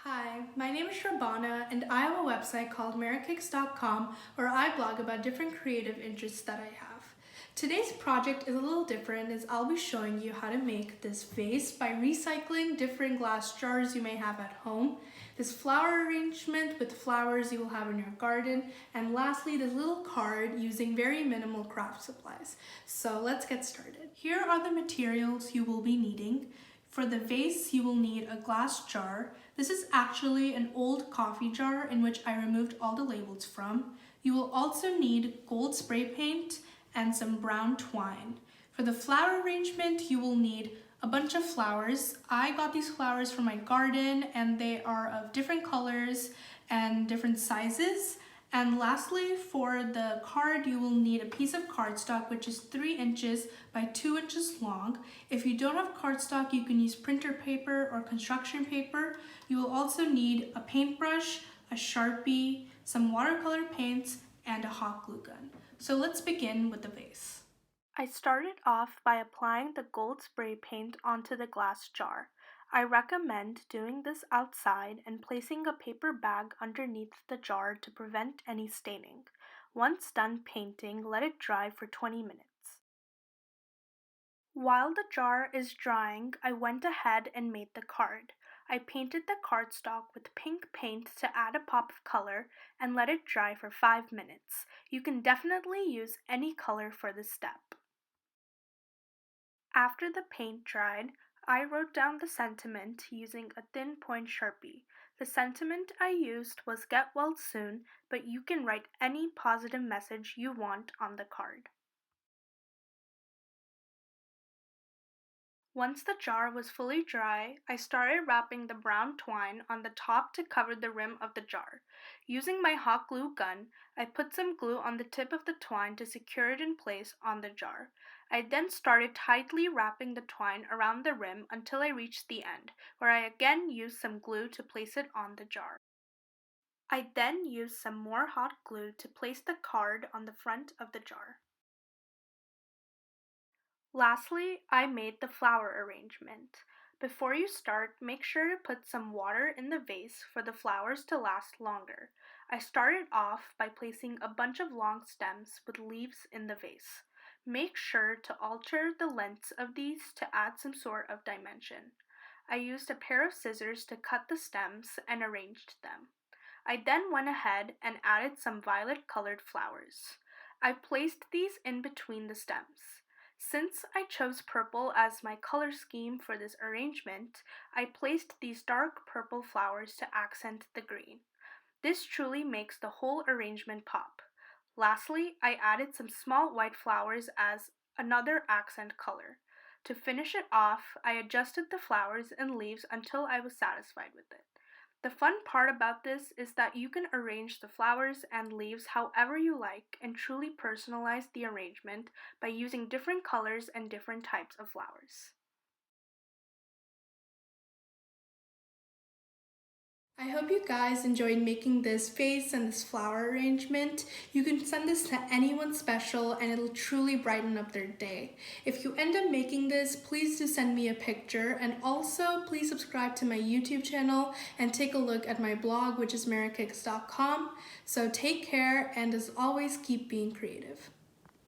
Hi, my name is Shabana and I have a website called Meraki-X.com where I blog about different creative interests that I have. Today's project is a little different as I'll be showing you how to make this vase by recycling different glass jars you may have at home, this flower arrangement with flowers you will have in your garden, and lastly this little card using very minimal craft supplies. So let's get started. Here are the materials you will be needing. For the vase, you will need a glass jar. This is actually an old coffee jar in which I removed all the labels from. You will also need gold spray paint and some brown twine. For the flower arrangement, you will need a bunch of flowers. I got these flowers from my garden and they are of different colors and different sizes. And lastly, for the card, you will need a piece of cardstock, which is 3 inches by 2 inches long. If you don't have cardstock, you can use printer paper or construction paper. You will also need a paintbrush, a Sharpie, some watercolor paints, and a hot glue gun. So let's begin with the vase. I started off by applying the gold spray paint onto the glass jar. I recommend doing this outside and placing a paper bag underneath the jar to prevent any staining. Once done painting, let it dry for 20 minutes. While the jar is drying, I went ahead and made the card. I painted the cardstock with pink paint to add a pop of color and let it dry for 5 minutes. You can definitely use any color for this step. After the paint dried, I wrote down the sentiment using a thin point Sharpie. The sentiment I used was "Get well soon," but you can write any positive message you want on the card. Once the jar was fully dry, I started wrapping the brown twine on the top to cover the rim of the jar. Using my hot glue gun, I put some glue on the tip of the twine to secure it in place on the jar. I then started tightly wrapping the twine around the rim until I reached the end, where I again used some glue to place it on the jar. I then used some more hot glue to place the card on the front of the jar. Lastly, I made the flower arrangement. Before you start, make sure to put some water in the vase for the flowers to last longer. I started off by placing a bunch of long stems with leaves in the vase. Make sure to alter the lengths of these to add some sort of dimension. I used a pair of scissors to cut the stems and arranged them. I then went ahead and added some violet colored flowers. I placed these in between the stems. Since I chose purple as my color scheme for this arrangement, I placed these dark purple flowers to accent the green. This truly makes the whole arrangement pop. Lastly, I added some small white flowers as another accent color. To finish it off, I adjusted the flowers and leaves until I was satisfied with it. The fun part about this is that you can arrange the flowers and leaves however you like and truly personalize the arrangement by using different colors and different types of flowers. I hope you guys enjoyed making this vase and this flower arrangement. You can send this to anyone special and it'll truly brighten up their day. If you end up making this, please do send me a picture, and also please subscribe to my YouTube channel and take a look at my blog, which is Meraki-X.com. So take care, and as always, keep being creative.